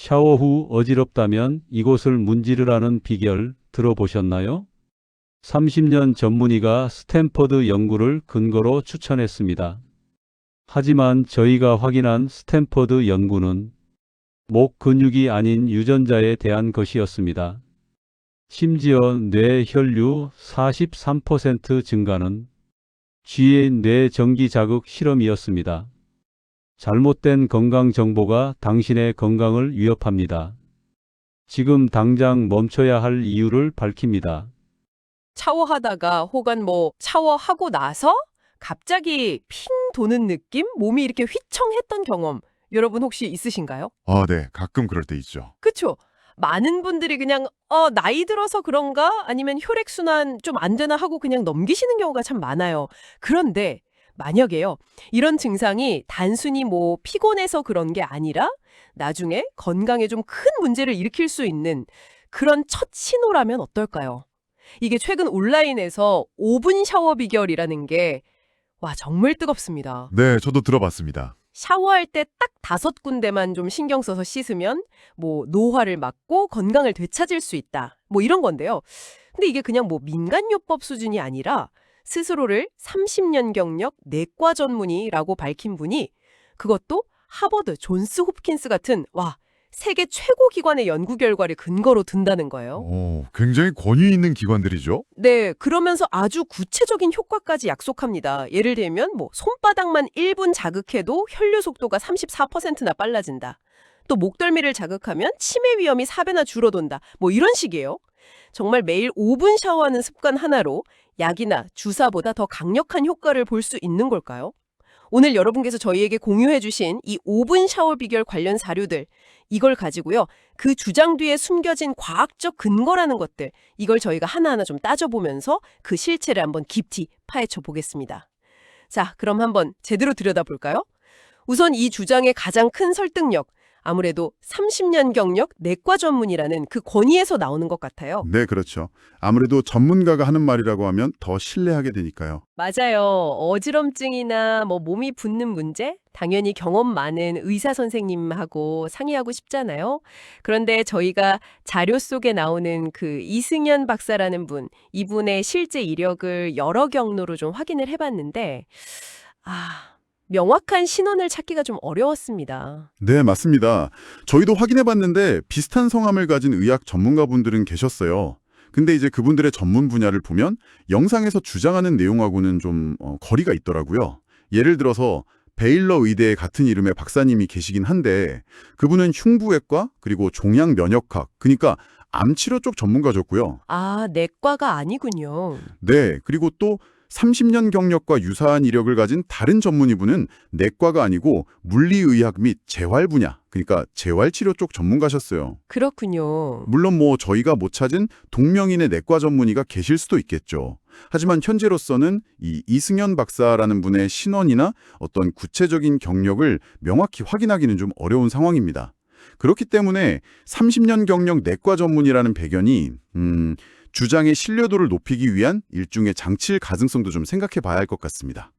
샤워 후 어지럽다면 이곳을 문지르라는 비결 들어보셨나요? 30년 전문의가 스탠퍼드 연구를 근거로 추천했습니다. 하지만 저희가 확인한 스탠퍼드 연구는 목 근육이 아닌 유전자에 대한 것이었습니다. 심지어 뇌 혈류 43% 증가는 쥐의 뇌 전기 자극 실험이었습니다. 잘못된 건강 정보가 당신의 건강을 위협합니다. 지금 당장 멈춰야 할 이유를 밝힙니다. 샤워하다가 혹은 샤워하고 나서 갑자기 핑 도는 느낌? 몸이 이렇게 휘청했던 경험 여러분 혹시 있으신가요? 아, 네. 가끔 그럴 때 있죠. 그쵸? 많은 분들이 그냥 나이 들어서 그런가? 아니면 혈액순환 좀 안 되나 하고 그냥 넘기시는 경우가 참 많아요. 그런데 만약에요. 이런 증상이 단순히 피곤해서 그런 게 아니라 나중에 건강에 좀 큰 문제를 일으킬 수 있는 그런 첫 신호라면 어떨까요? 이게 최근 온라인에서 5분 샤워 비결이라는 게 정말 뜨겁습니다. 네, 저도 들어봤습니다. 샤워할 때 딱 5군데만 좀 신경 써서 씻으면 노화를 막고 건강을 되찾을 수 있다. 이런 건데요. 근데 이게 그냥 민간요법 수준이 아니라 스스로를 30년 경력 내과 전문의라고 밝힌 분이 그것도 하버드 존스 홉킨스 같은 세계 최고 기관의 연구 결과를 근거로 든다는 거예요. 오, 굉장히 권위 있는 기관들이죠? 네, 그러면서 아주 구체적인 효과까지 약속합니다. 예를 들면 손바닥만 1분 자극해도 혈류 속도가 34%나 빨라진다. 또 목덜미를 자극하면 치매 위험이 4배나 줄어든다. 이런 식이에요. 정말 매일 5분 샤워하는 습관 하나로 약이나 주사보다 더 강력한 효과를 볼 수 있는 걸까요? 오늘 여러분께서 저희에게 공유해 주신 이 5분 샤워 비결 관련 자료들, 이걸 가지고요. 그 주장 뒤에 숨겨진 과학적 근거라는 것들, 이걸 저희가 하나하나 좀 따져보면서 그 실체를 한번 깊이 파헤쳐 보겠습니다. 자, 그럼 한번 제대로 들여다볼까요? 우선 이 주장의 가장 큰 설득력, 아무래도 30년 경력 내과 전문이라는 그 권위에서 나오는 것 같아요. 네, 그렇죠. 아무래도 전문가가 하는 말이라고 하면 더 신뢰하게 되니까요. 맞아요. 어지럼증이나 몸이 붓는 문제? 당연히 경험 많은 의사 선생님하고 상의하고 싶잖아요. 그런데 저희가 자료 속에 나오는 그 이승연 박사라는 분, 이분의 실제 이력을 여러 경로로 좀 확인을 해봤는데, 명확한 신원을 찾기가 좀 어려웠습니다. 네, 맞습니다. 저희도 확인해봤는데 비슷한 성함을 가진 의학 전문가분들은 계셨어요. 근데 이제 그분들의 전문 분야를 보면 영상에서 주장하는 내용하고는 좀 거리가 있더라고요. 예를 들어서 베일러 의대의 같은 이름의 박사님이 계시긴 한데 그분은 흉부외과 그리고 종양면역학, 그러니까 암치료 쪽 전문가셨고요. 내과가 아니군요. 네, 그리고 또 30년 경력과 유사한 이력을 가진 다른 전문의분은 내과가 아니고 물리의학 및 재활 분야, 그러니까 재활치료 쪽 전문가셨어요. 그렇군요. 물론 저희가 못 찾은 동명인의 내과 전문의가 계실 수도 있겠죠. 하지만 현재로서는 이 이승연 박사라는 분의 신원이나 어떤 구체적인 경력을 명확히 확인하기는 좀 어려운 상황입니다. 그렇기 때문에 30년 경력 내과 전문이라는 배경이 주장의 신뢰도를 높이기 위한 일종의 장치일 가능성도 좀 생각해 봐야 할 것 같습니다.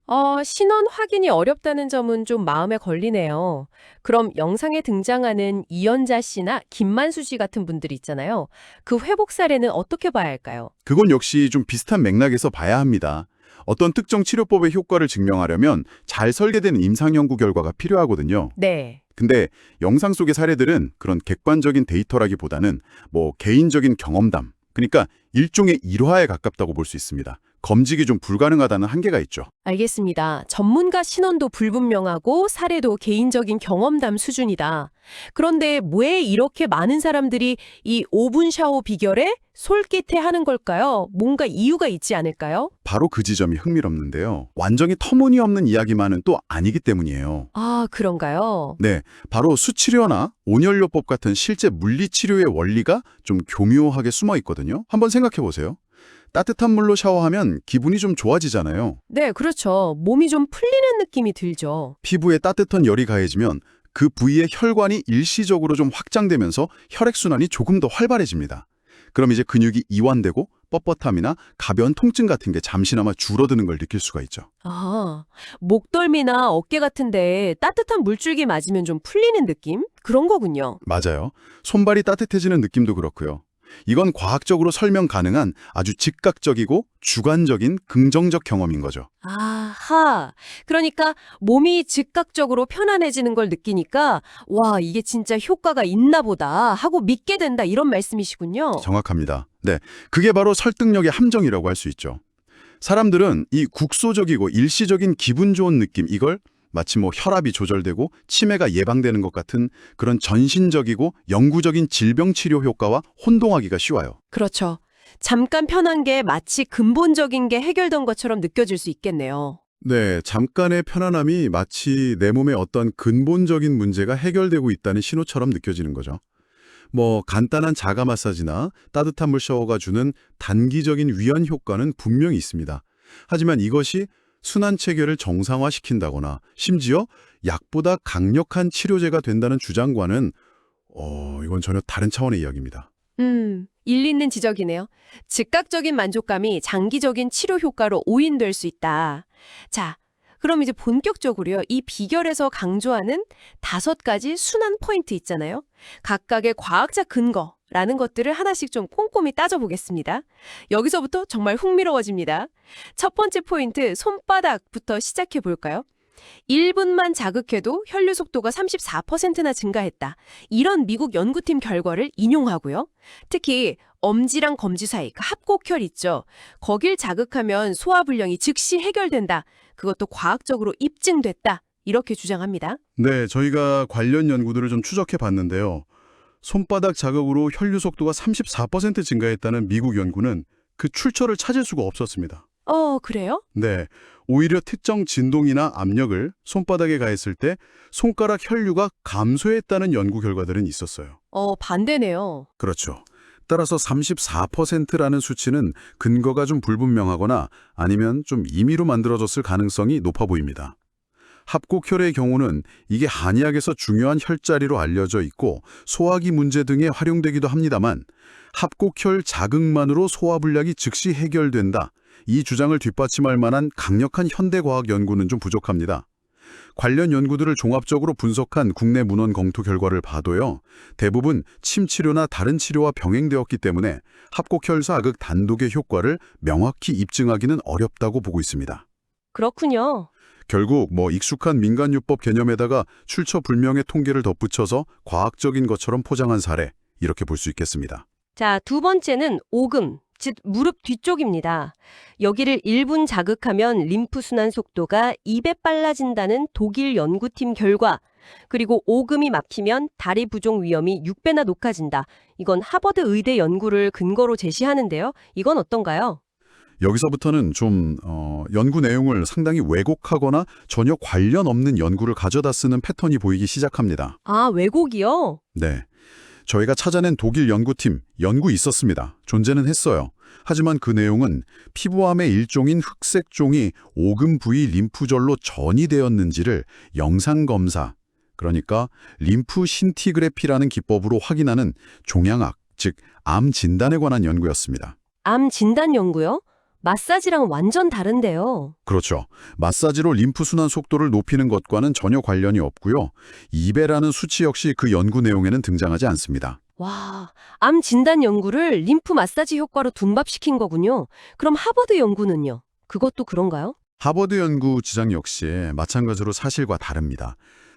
신원 확인이 어렵다는 점은 좀 마음에 걸리네요. 그럼 영상에 등장하는 이연자 씨나 김만수 씨 같은 분들 있잖아요. 그 회복 사례는 어떻게 봐야 할까요? 그건 역시 좀 비슷한 맥락에서 봐야 합니다. 어떤 특정 치료법의 효과를 증명하려면 잘 설계된 임상 연구 결과가 필요하거든요. 네. 근데 영상 속의 사례들은 그런 객관적인 데이터라기보다는 개인적인 경험담, 그러니까 일종의 일화에 가깝다고 볼 수 있습니다. 검증이 좀 불가능하다는 한계가 있죠. 알겠습니다. 전문가 신원도 불분명하고 사례도 개인적인 경험담 수준이다. 그런데 왜 이렇게 많은 사람들이 이 5분 샤워 비결에 솔깃해하는 걸까요? 뭔가 이유가 있지 않을까요? 바로 그 지점이 흥미롭는데요. 완전히 터무니없는 이야기만은 또 아니기 때문이에요. 그런가요? 네, 바로 수치료나 온연료법 같은 실제 물리치료의 원리가 좀 교묘하게 숨어 있거든요. 한번 생각해 보세요. 따뜻한 물로 샤워하면 기분이 좀 좋아지잖아요. 네, 그렇죠. 몸이 좀 풀리는 느낌이 들죠. 피부에 따뜻한 열이 가해지면 그 부위의 혈관이 일시적으로 좀 확장되면서 혈액순환이 조금 더 활발해집니다. 그럼 이제 근육이 이완되고 뻣뻣함이나 가벼운 통증 같은 게 잠시나마 줄어드는 걸 느낄 수가 있죠. 아, 목덜미나 어깨 같은데 따뜻한 물줄기 맞으면 좀 풀리는 느낌? 그런 거군요. 맞아요. 손발이 따뜻해지는 느낌도 그렇고요. 이건 과학적으로 설명 가능한 아주 즉각적이고 주관적인 긍정적 경험인 거죠. 아하. 그러니까 몸이 즉각적으로 편안해지는 걸 느끼니까 와, 이게 진짜 효과가 있나 보다 하고 믿게 된다 이런 말씀이시군요. 정확합니다. 네, 그게 바로 설득력의 함정이라고 할 수 있죠. 사람들은 이 국소적이고 일시적인 기분 좋은 느낌, 이걸 마치 혈압이 조절되고 치매가 예방되는 것 같은 그런 전신적이고 영구적인 질병 치료 효과와 혼동하기가 쉬워요. 그렇죠. 잠깐 편한 게 마치 근본적인 게 해결된 것처럼 느껴질 수 있겠네요. 네, 잠깐의 편안함이 마치 내 몸의 어떤 근본적인 문제가 해결되고 있다는 신호처럼 느껴지는 거죠. 간단한 자가 마사지나 따뜻한 물 샤워가 주는 단기적인 위안 효과는 분명히 있습니다. 하지만 이것이 순환 체계를 정상화시킨다거나 심지어 약보다 강력한 치료제가 된다는 주장과는 이건 전혀 다른 차원의 이야기입니다. 일리 있는 지적이네요. 즉각적인 만족감이 장기적인 치료 효과로 오인될 수 있다. 자, 그럼 이제 본격적으로요. 이 비결에서 강조하는 5가지 순환 포인트 있잖아요. 각각의 과학적 근거라는 것들을 하나씩 좀 꼼꼼히 따져보겠습니다. 여기서부터 정말 흥미로워집니다. 첫 번째 포인트, 손바닥부터 시작해 볼까요? 1분만 자극해도 혈류 속도가 34%나 증가했다. 이런 미국 연구팀 결과를 인용하고요. 특히 엄지랑 검지 사이, 그 합곡혈 있죠. 거길 자극하면 소화불량이 즉시 해결된다. 그것도 과학적으로 입증됐다. 이렇게 주장합니다. 네, 저희가 관련 연구들을 좀 추적해 봤는데요. 손바닥 자극으로 혈류 속도가 34% 증가했다는 미국 연구는 그 출처를 찾을 수가 없었습니다. 그래요? 네, 오히려 특정 진동이나 압력을 손바닥에 가했을 때 손가락 혈류가 감소했다는 연구 결과들은 있었어요. 반대네요. 그렇죠. 따라서 34%라는 수치는 근거가 좀 불분명하거나 아니면 좀 임의로 만들어졌을 가능성이 높아 보입니다. 합곡혈의 경우는 이게 한의학에서 중요한 혈자리로 알려져 있고 소화기 문제 등에 활용되기도 합니다만 합곡혈 자극만으로 소화불량이 즉시 해결된다. 이 주장을 뒷받침할 만한 강력한 현대과학 연구는 좀 부족합니다. 관련 연구들을 종합적으로 분석한 국내 문헌 검토 결과를 봐도요. 대부분 침 치료나 다른 치료와 병행되었기 때문에 합곡혈 자극 단독의 효과를 명확히 입증하기는 어렵다고 보고 있습니다. 그렇군요. 결국 익숙한 민간요법 개념에다가 출처 불명의 통계를 덧붙여서 과학적인 것처럼 포장한 사례, 이렇게 볼 수 있겠습니다. 자, 두 번째는 오금, 즉 무릎 뒤쪽입니다. 여기를 1분 자극하면 림프순환 속도가 2배 빨라진다는 독일 연구팀 결과, 그리고 오금이 막히면 다리 부종 위험이 6배나 높아진다. 이건 하버드 의대 연구를 근거로 제시하는데요. 이건 어떤가요? 여기서부터는 좀 연구 내용을 상당히 왜곡하거나 전혀 관련 없는 연구를 가져다 쓰는 패턴이 보이기 시작합니다. 아, 왜곡이요? 네. 저희가 찾아낸 독일 연구팀, 연구 있었습니다. 존재는 했어요. 하지만 그 내용은 피부암의 일종인 흑색종이 오금 부위 림프절로 전이되었는지를 영상검사, 그러니까 림프 신티그래피라는 기법으로 확인하는 종양학, 즉 암 진단에 관한 연구였습니다. 암 진단 연구요? 마사지랑 완전 다른데요. 그렇죠. 마사지로 림프 순환 속도를 높이는 것과는 전혀 관련이 없고요. 2배라는 수치 역시 그 연구 내용에는 등장하지 않습니다. 와, 암 진단 연구를 림프 마사지 효과로 둔밥시킨 거군요. 그럼 하버드 연구는요? 그것도 그런가요? 하버드 연구 지장 역시 마찬가지로 사실과 다릅니다.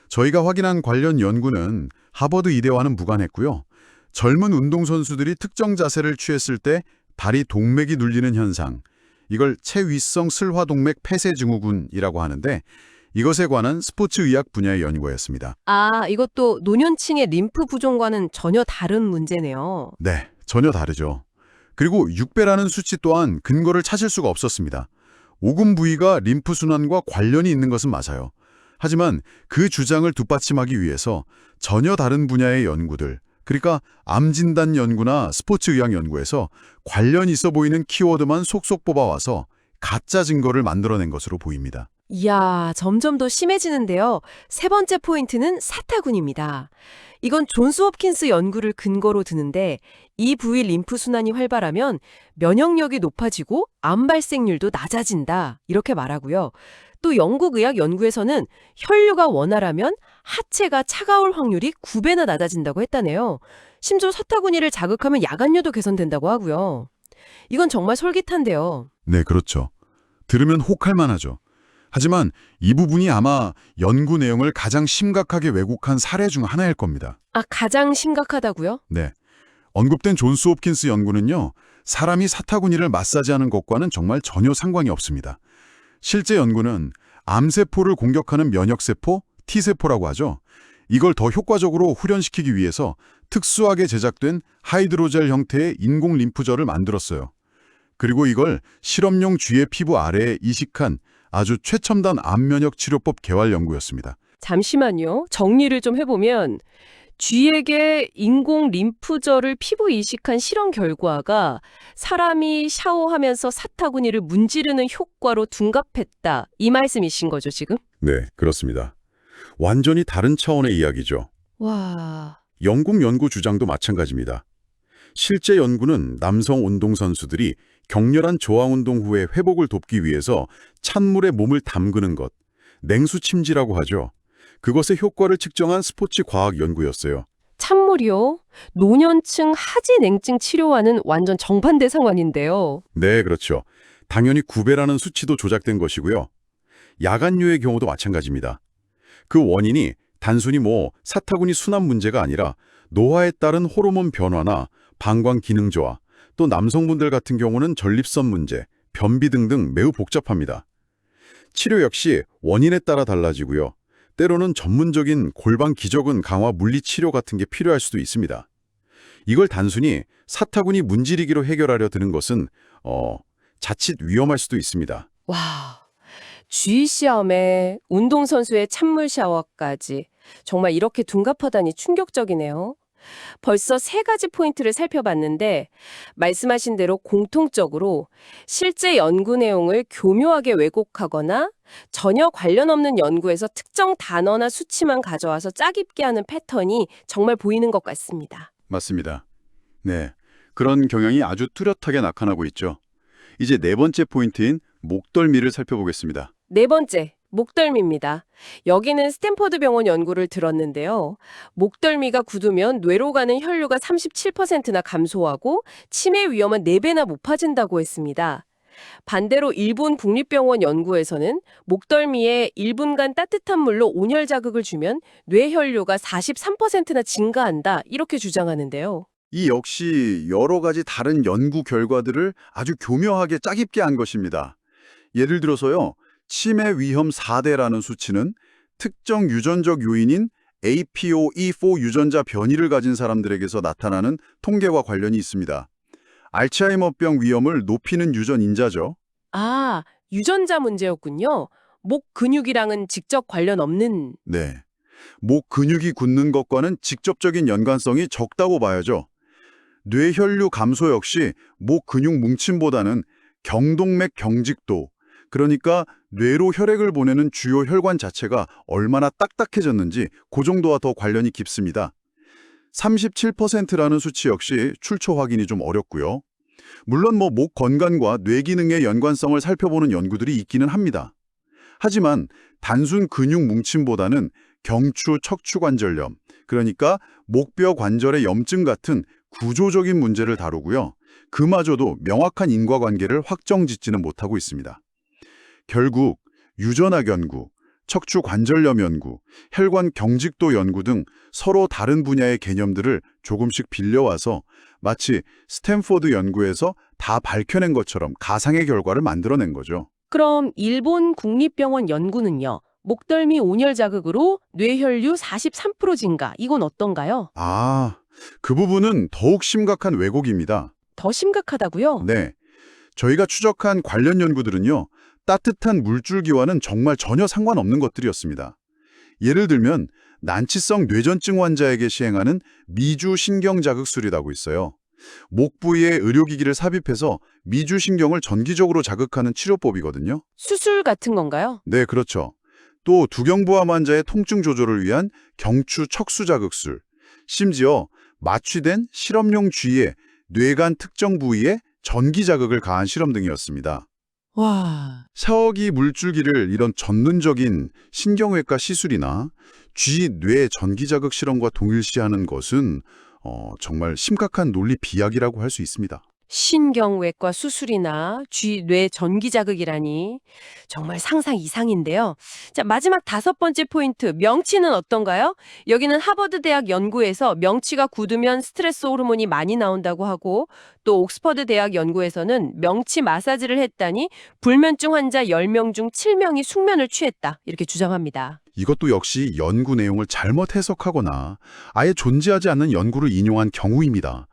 저희가 확인한 관련 연구는 하버드 의대와는 무관했고요. 젊은 운동선수들이 특정 자세를 취했을 때 다리 동맥이 눌리는 현상, 이걸 체위성 슬화동맥 폐쇄 증후군이라고 하는데 이것에 관한 스포츠의학 분야의 연구였습니다. 아, 이것도 노년층의 림프 부종과는 전혀 다른 문제네요. 네, 전혀 다르죠. 그리고 6배라는 수치 또한 근거를 찾을 수가 없었습니다. 오금 부위가 림프 순환과 관련이 있는 것은 맞아요. 하지만 그 주장을 뒷받침하기 위해서 전혀 다른 분야의 연구들, 그러니까 암 진단 연구나 스포츠의학 연구에서 관련 있어 보이는 키워드만 속속 뽑아와서 가짜 증거를 만들어낸 것으로 보입니다. 이야, 점점 더 심해지는데요. 세 번째 포인트는 사타구니입니다. 이건 존스 홉킨스 연구를 근거로 드는데 이 부위 림프 순환이 활발하면 면역력이 높아지고 암 발생률도 낮아진다. 이렇게 말하고요. 또 영국 의학 연구에서는 혈류가 원활하면 하체가 차가울 확률이 9배나 낮아진다고 했다네요. 심지어 사타구니를 자극하면 야간류도 개선된다고 하고요. 이건 정말 솔깃한데요. 네, 그렇죠. 들으면 혹할 만하죠. 하지만 이 부분이 아마 연구 내용을 가장 심각하게 왜곡한 사례 중 하나일 겁니다. 아, 가장 심각하다고요? 네. 언급된 존스 홉킨스 연구는요, 사람이 사타구니를 마사지하는 것과는 정말 전혀 상관이 없습니다. 실제 연구는 암세포를 공격하는 면역세포, T세포라고 하죠. 이걸 더 효과적으로 후련시키기 위해서 특수하게 제작된 하이드로젤 형태의 인공 림프절을 만들었어요. 그리고 이걸 실험용 쥐의 피부 아래에 이식한 아주 최첨단 암면역 치료법 개발 연구였습니다. 잠시만요. 정리를 좀 해보면 쥐에게 인공 림프절을 피부 이식한 실험 결과가 사람이 샤워하면서 사타구니를 문지르는 효과로 둔갑했다. 이 말씀이신 거죠, 지금? 네, 그렇습니다. 완전히 다른 차원의 이야기죠. 와, 영국 연구 주장도 마찬가지입니다. 실제 연구는 남성 운동선수들이 격렬한 저항운동 후에 회복을 돕기 위해서 찬물에 몸을 담그는 것, 냉수침지라고 하죠. 그것의 효과를 측정한 스포츠 과학 연구였어요. 찬물이요? 노년층 하지 냉증 치료와는 완전 정반대 상황인데요. 네, 그렇죠. 당연히 9배라는 수치도 조작된 것이고요. 야간류의 경우도 마찬가지입니다. 그 원인이 단순히 사타구니 순환 문제가 아니라 노화에 따른 호르몬 변화나 방광 기능 저하, 또 남성분들 같은 경우는 전립선 문제, 변비 등등 매우 복잡합니다. 치료 역시 원인에 따라 달라지고요. 때로는 전문적인 골반 기저근 강화 물리치료 같은 게 필요할 수도 있습니다. 이걸 단순히 사타구니 문지르기로 해결하려 드는 것은 자칫 위험할 수도 있습니다. 와, 쥐 시험에 운동선수의 찬물 샤워까지 정말 이렇게 둔갑하다니 충격적이네요. 벌써 3가지 포인트를 살펴봤는데 말씀하신 대로 공통적으로 실제 연구 내용을 교묘하게 왜곡하거나 전혀 관련 없는 연구에서 특정 단어나 수치만 가져와서 짜깁게 하는 패턴이 정말 보이는 것 같습니다. 맞습니다. 네, 그런 경향이 아주 뚜렷하게 나타나고 있죠. 이제 네 번째 포인트인 목덜미를 살펴보겠습니다. 네 번째, 목덜미입니다. 여기는 스탠퍼드 병원 연구를 들었는데요. 목덜미가 굳으면 뇌로 가는 혈류가 37%나 감소하고 치매 위험은 4배나 높아진다고 했습니다. 반대로 일본 국립병원 연구에서는 목덜미에 1분간 따뜻한 물로 온열 자극을 주면 뇌 혈류가 43%나 증가한다, 이렇게 주장하는데요. 이 역시 여러 가지 다른 연구 결과들을 아주 교묘하게 짜깁게 한 것입니다. 예를 들어서요, 치매 위험 4대라는 수치는 특정 유전적 요인인 APOE4 유전자 변이를 가진 사람들에게서 나타나는 통계와 관련이 있습니다. 알츠하이머병 위험을 높이는 유전 인자죠. 아, 유전자 문제였군요. 목 근육이랑은 직접 관련 없는... 네. 목 근육이 굳는 것과는 직접적인 연관성이 적다고 봐야죠. 뇌혈류 감소 역시 목 근육 뭉침보다는 경동맥 경직도, 그러니까 뇌로 혈액을 보내는 주요 혈관 자체가 얼마나 딱딱해졌는지 그 정도와 더 관련이 깊습니다. 37%라는 수치 역시 출처 확인이 좀 어렵고요. 물론 목 건강과 뇌 기능의 연관성을 살펴보는 연구들이 있기는 합니다. 하지만 단순 근육 뭉침보다는 경추 척추관절염, 그러니까 목뼈 관절의 염증 같은 구조적인 문제를 다루고요. 그마저도 명확한 인과관계를 확정짓지는 못하고 있습니다. 결국 유전학 연구, 척추 관절염 연구, 혈관 경직도 연구 등 서로 다른 분야의 개념들을 조금씩 빌려와서 마치 스탠포드 연구에서 다 밝혀낸 것처럼 가상의 결과를 만들어낸 거죠. 그럼 일본 국립병원 연구는요? 목덜미 온열 자극으로 뇌혈류 43% 증가, 이건 어떤가요? 그 부분은 더욱 심각한 왜곡입니다. 더 심각하다고요? 네. 저희가 추적한 관련 연구들은요, 따뜻한 물줄기와는 정말 전혀 상관없는 것들이었습니다. 예를 들면 난치성 뇌전증 환자에게 시행하는 미주신경자극술이라고 있어요. 목 부위에 의료기기를 삽입해서 미주신경을 전기적으로 자극하는 치료법이거든요. 수술 같은 건가요? 네, 그렇죠. 또 두경부암 환자의 통증 조절을 위한 경추 척수자극술, 심지어 마취된 실험용 쥐의 뇌간 특정 부위에 전기 자극을 가한 실험 등이었습니다. 와, 샤워기 물줄기를 이런 전문적인 신경외과 시술이나 쥐 뇌 전기 자극 실험과 동일시하는 것은 정말 심각한 논리 비약이라고 할 수 있습니다. 신경외과 수술이나 쥐 뇌 전기 자극이라니 정말 상상 이상인데요. 자, 마지막 5번째 포인트, 명치는 어떤가요? 여기는 하버드 대학 연구에서 명치가 굳으면 스트레스 호르몬이 많이 나온다고 하고, 또 옥스퍼드 대학 연구에서는 명치 마사지를 했다니 불면증 환자 10명 중 7명이 숙면을 취했다, 이렇게 주장합니다. 이것도 역시 연구 내용을 잘못 해석하거나 아예 존재하지 않는 연구를 인용한 경우입니다.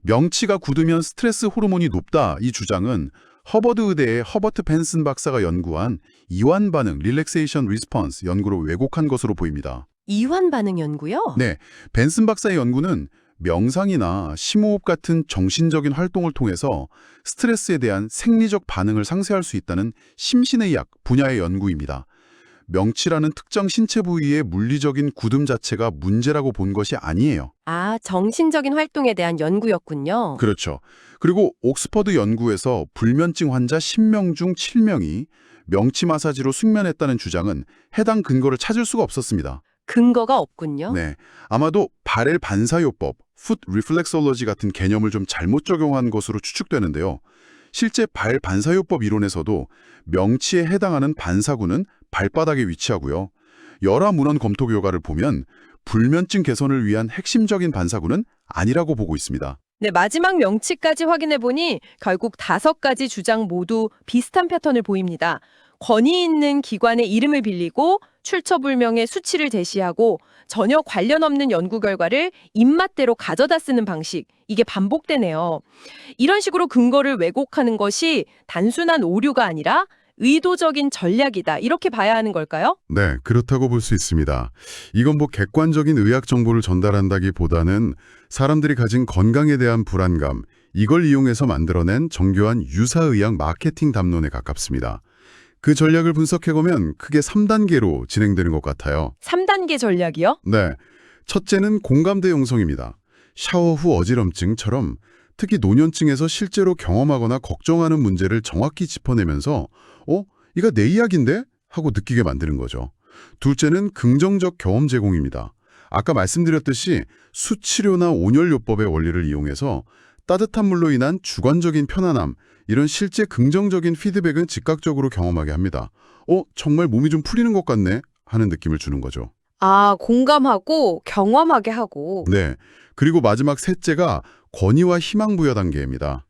명치가 굳으면 스트레스 호르몬이 높다 이 주장은 허버드 의대의 허버트 벤슨 박사가 연구한 이완 반응 릴렉세이션 리스폰스 연구로 왜곡한 것으로 보입니다. 이완 반응 연구요? 네, 벤슨 박사의 연구는 명상이나 심호흡 같은 정신적인 활동을 통해서 스트레스에 대한 생리적 반응을 상쇄할 수 있다는 심신의학 분야의 연구입니다. 명치라는 특정 신체 부위의 물리적인 굳음 자체가 문제라고 본 것이 아니에요. 아, 정신적인 활동에 대한 연구였군요. 그렇죠. 그리고 옥스퍼드 연구에서 불면증 환자 10명 중 7명이 명치 마사지로 숙면했다는 주장은 해당 근거를 찾을 수가 없었습니다. 근거가 없군요. 네, 아마도 발열 반사요법, foot reflexology 같은 개념을 좀 잘못 적용한 것으로 추측되는데요. 실제 발 반사요법 이론에서도 명치에 해당하는 반사구는 발바닥에 위치하고요. 열화 문헌 검토 결과를 보면 불면증 개선을 위한 핵심적인 반사구는 아니라고 보고 있습니다. 네, 마지막 명치까지 확인해보니 결국 5가지 주장 모두 비슷한 패턴을 보입니다. 권위 있는 기관의 이름을 빌리고 출처불명의 수치를 제시하고 전혀 관련 없는 연구 결과를 입맛대로 가져다 쓰는 방식, 이게 반복되네요. 이런 식으로 근거를 왜곡하는 것이 단순한 오류가 아니라 의도적인 전략이다, 이렇게 봐야 하는 걸까요? 네, 그렇다고 볼 수 있습니다. 이건 객관적인 의학 정보를 전달한다기보다는 사람들이 가진 건강에 대한 불안감, 이걸 이용해서 만들어낸 정교한 유사의학 마케팅 담론에 가깝습니다. 그 전략을 분석해보면 크게 3단계로 진행되는 것 같아요. 3단계 전략이요? 네, 첫째는 공감대 형성입니다. 샤워 후 어지럼증처럼 특히 노년층에서 실제로 경험하거나 걱정하는 문제를 정확히 짚어내면서 이거 내 이야기인데? 하고 느끼게 만드는 거죠. 둘째는 긍정적 경험 제공입니다. 아까 말씀드렸듯이 수치료나 온열요법의 원리를 이용해서 따뜻한 물로 인한 주관적인 편안함, 이런 실제 긍정적인 피드백은 즉각적으로 경험하게 합니다. 정말 몸이 좀 풀리는 것 같네? 하는 느낌을 주는 거죠. 아, 공감하고 경험하게 하고. 네. 그리고 마지막 셋째가 권위와 희망 부여 단계입니다.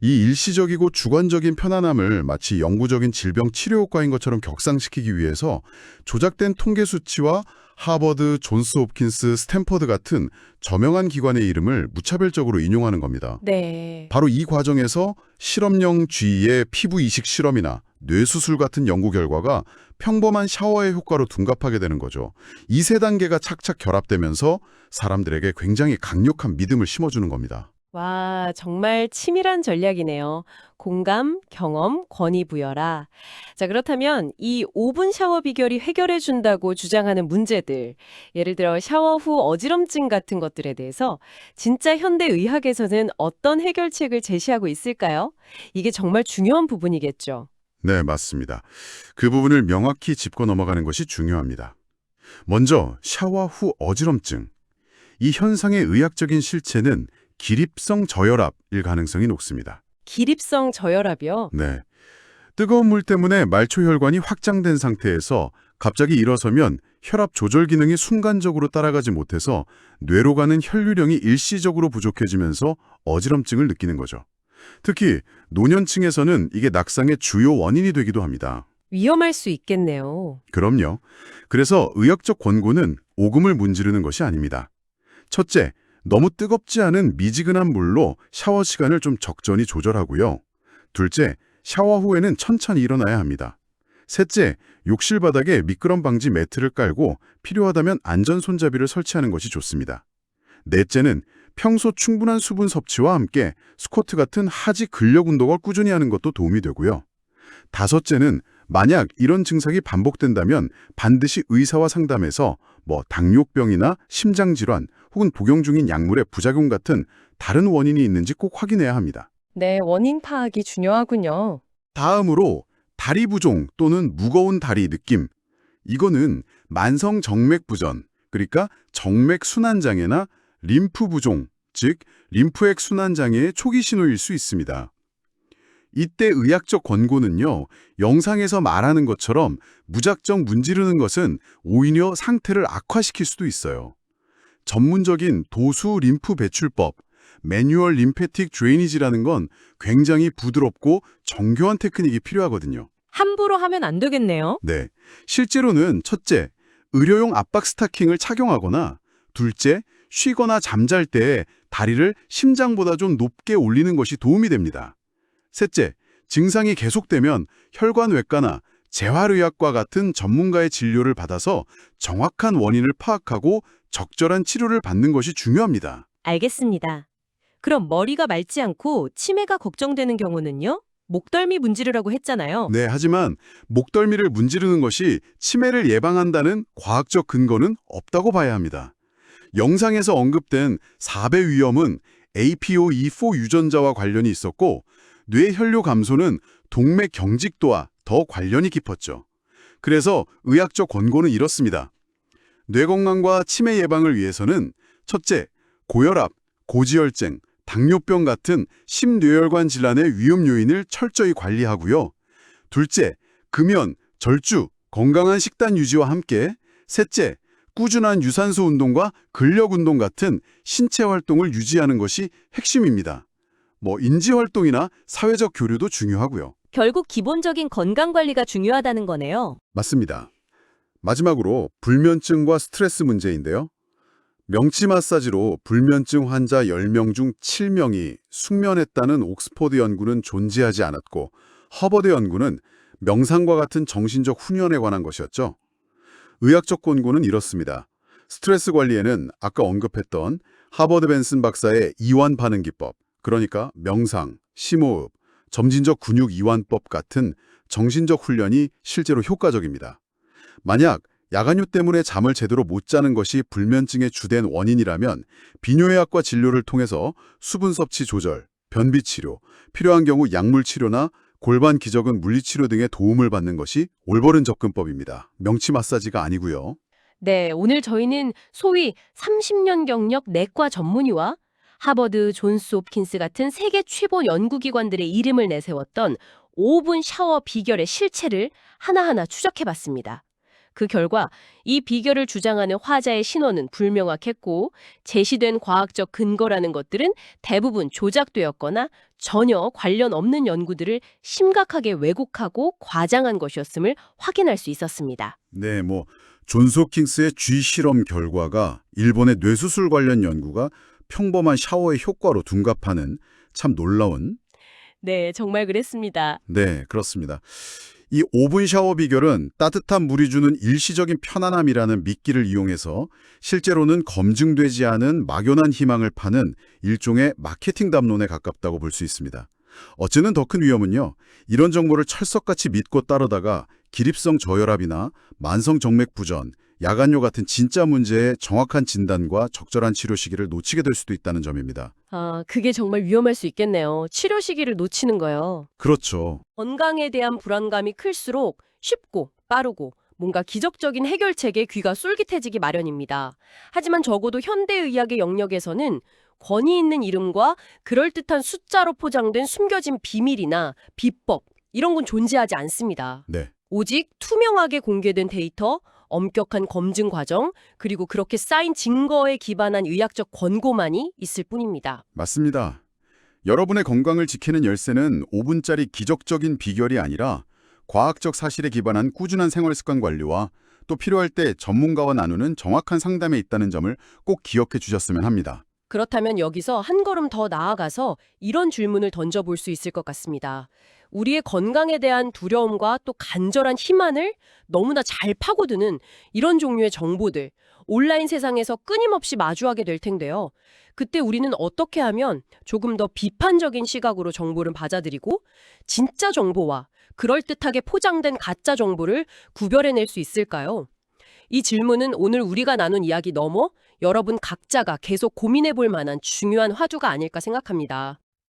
이 일시적이고 주관적인 편안함을 마치 영구적인 질병 치료 효과인 것처럼 격상시키기 위해서 조작된 통계 수치와 하버드, 존스 홉킨스, 스탠퍼드 같은 저명한 기관의 이름을 무차별적으로 인용하는 겁니다. 네. 바로 이 과정에서 실험용 쥐의 피부 이식 실험이나 뇌수술 같은 연구 결과가 평범한 샤워의 효과로 둔갑하게 되는 거죠. 이 세 단계가 착착 결합되면서 사람들에게 굉장히 강력한 믿음을 심어주는 겁니다. 와, 정말 치밀한 전략이네요. 공감, 경험, 권위 부여라. 자, 그렇다면 이 5분 샤워 비결이 해결해 준다고 주장하는 문제들, 예를 들어 샤워 후 어지럼증 같은 것들에 대해서 진짜 현대 의학에서는 어떤 해결책을 제시하고 있을까요? 이게 정말 중요한 부분이겠죠. 네, 맞습니다. 그 부분을 명확히 짚고 넘어가는 것이 중요합니다. 먼저 샤워 후 어지럼증. 이 현상의 의학적인 실체는 기립성 저혈압일 가능성이 높습니다. 기립성 저혈압이요? 네. 뜨거운 물 때문에 말초혈관이 확장된 상태에서 갑자기 일어서면 혈압 조절 기능이 순간적으로 따라가지 못해서 뇌로 가는 혈류량이 일시적으로 부족해지면서 어지럼증을 느끼는 거죠. 특히 노년층에서는 이게 낙상의 주요 원인이 되기도 합니다. 위험할 수 있겠네요. 그럼요. 그래서 의학적 권고는 오금을 문지르는 것이 아닙니다. 첫째, 너무 뜨겁지 않은 미지근한 물로 샤워 시간을 좀 적절히 조절하고요. 둘째, 샤워 후에는 천천히 일어나야 합니다. 셋째, 욕실 바닥에 미끄럼 방지 매트를 깔고 필요하다면 안전 손잡이를 설치하는 것이 좋습니다. 넷째는 평소 충분한 수분 섭취와 함께 스쿼트 같은 하지 근력 운동을 꾸준히 하는 것도 도움이 되고요. 다섯째는 만약 이런 증상이 반복된다면 반드시 의사와 상담해서 당뇨병이나 심장질환 혹은 복용 중인 약물의 부작용 같은 다른 원인이 있는지 꼭 확인해야 합니다. 네, 원인 파악이 중요하군요. 다음으로 다리 부종 또는 무거운 다리 느낌. 이거는 만성 정맥 부전, 그러니까 정맥 순환 장애나 림프 부종, 즉 림프액 순환 장애의 초기 신호일 수 있습니다. 이때 의학적 권고는요, 영상에서 말하는 것처럼 무작정 문지르는 것은 오히려 상태를 악화시킬 수도 있어요. 전문적인 도수 림프 배출법, 매뉴얼 림페틱 드레이니지라는 건 굉장히 부드럽고 정교한 테크닉이 필요하거든요. 함부로 하면 안 되겠네요. 네, 실제로는 첫째, 의료용 압박 스타킹을 착용하거나 둘째, 쉬거나 잠잘 때 다리를 심장보다 좀 높게 올리는 것이 도움이 됩니다. 셋째, 증상이 계속되면 혈관외과나 재활의학과 같은 전문가의 진료를 받아서 정확한 원인을 파악하고 적절한 치료를 받는 것이 중요합니다. 알겠습니다. 그럼 머리가 맑지 않고 치매가 걱정되는 경우는요? 목덜미 문지르라고 했잖아요. 네, 하지만 목덜미를 문지르는 것이 치매를 예방한다는 과학적 근거는 없다고 봐야 합니다. 영상에서 언급된 4배 위험은 APOE4 유전자와 관련이 있었고 뇌혈류 감소는 동맥 경직도와 더 관련이 깊었죠. 그래서 의학적 권고는 이렇습니다. 뇌 건강과 치매 예방을 위해서는 첫째, 고혈압, 고지혈증, 당뇨병 같은 심뇌혈관 질환의 위험 요인을 철저히 관리하고요. 둘째, 금연, 절주, 건강한 식단 유지와 함께 셋째, 꾸준한 유산소 운동과 근력 운동 같은 신체 활동을 유지하는 것이 핵심입니다. 인지 활동이나 사회적 교류도 중요하고요. 결국 기본적인 건강관리가 중요하다는 거네요. 맞습니다. 마지막으로 불면증과 스트레스 문제인데요. 명치 마사지로 불면증 환자 10명 중 7명이 숙면했다는 옥스퍼드 연구는 존재하지 않았고 허버드 연구는 명상과 같은 정신적 훈련에 관한 것이었죠. 의학적 권고는 이렇습니다. 스트레스 관리에는 아까 언급했던 하버드 벤슨 박사의 이완 반응 기법, 그러니까 명상, 심호흡, 점진적 근육 이완법 같은 정신적 훈련이 실제로 효과적입니다. 만약 야간휴 때문에 잠을 제대로 못 자는 것이 불면증의 주된 원인이라면 비뇨의학과 진료를 통해서 수분 섭취 조절, 변비 치료, 필요한 경우 약물 치료나 골반 기저근 물리치료 등의 도움을 받는 것이 올바른 접근법입니다. 명치 마사지가 아니고요. 네, 오늘 저희는 소위 30년 경력 내과 전문의와 하버드, 존스 홉킨스 같은 세계 최고 연구기관들의 이름을 내세웠던 5분 샤워 비결의 실체를 하나하나 추적해봤습니다. 그 결과 이 비결을 주장하는 화자의 신원은 불명확했고 제시된 과학적 근거라는 것들은 대부분 조작되었거나 전혀 관련 없는 연구들을 심각하게 왜곡하고 과장한 것이었음을 확인할 수 있었습니다. 네, 존스 홉킨스의 쥐 실험 결과가 일본의 뇌수술 관련 연구가 평범한 샤워의 효과로 둔갑하는 참 놀라운. 네, 정말 그랬습니다. 네, 그렇습니다. 이 5분 샤워 비결은 따뜻한 물이 주는 일시적인 편안함이라는 미끼를 이용해서 실제로는 검증되지 않은 막연한 희망을 파는 일종의 마케팅 담론에 가깝다고 볼 수 있습니다. 어쩌면 더 큰 위험은요, 이런 정보를 철석같이 믿고 따르다가 기립성 저혈압이나 만성 정맥 부전, 야간뇨 같은 진짜 문제의 정확한 진단과 적절한 치료 시기를 놓치게 될 수도 있다는 점입니다. 그게 정말 위험할 수 있겠네요. 치료 시기를 놓치는 거요. 그렇죠. 건강에 대한 불안감이 클수록 쉽고 빠르고 뭔가 기적적인 해결책에 귀가 쏠깃해지기 마련입니다. 하지만 적어도 현대의학의 영역에서는 권위 있는 이름과 그럴듯한 숫자로 포장된 숨겨진 비밀이나 비법 이런 건 존재하지 않습니다. 네. 오직 투명하게 공개된 데이터, 엄격한 검증 과정, 그리고 그렇게 쌓인 증거에 기반한 의학적 권고만이 있을 뿐입니다. 맞습니다. 여러분의 건강을 지키는 열쇠는 5분짜리 기적적인 비결이 아니라 과학적 사실에 기반한 꾸준한 생활 습관 관리와 또 필요할 때 전문가와 나누는 정확한 상담에 있다는 점을 꼭 기억해 주셨으면 합니다. 그렇다면 여기서 한 걸음 더 나아가서 이런 질문을 던져볼 수 있을 것 같습니다. 우리의 건강에 대한 두려움과 또 간절한 희망을 너무나 잘 파고드는 이런 종류의 정보들, 온라인 세상에서 끊임없이 마주하게 될 텐데요. 그때 우리는 어떻게 하면 조금 더 비판적인 시각으로 정보를 받아들이고 진짜 정보와 그럴듯하게 포장된 가짜 정보를 구별해낼 수 있을까요? 이 질문은 오늘 우리가 나눈 이야기 넘어 여러분 각자가 계속 고민해 볼 만한 중요한 화두가 아닐까 생각합니다.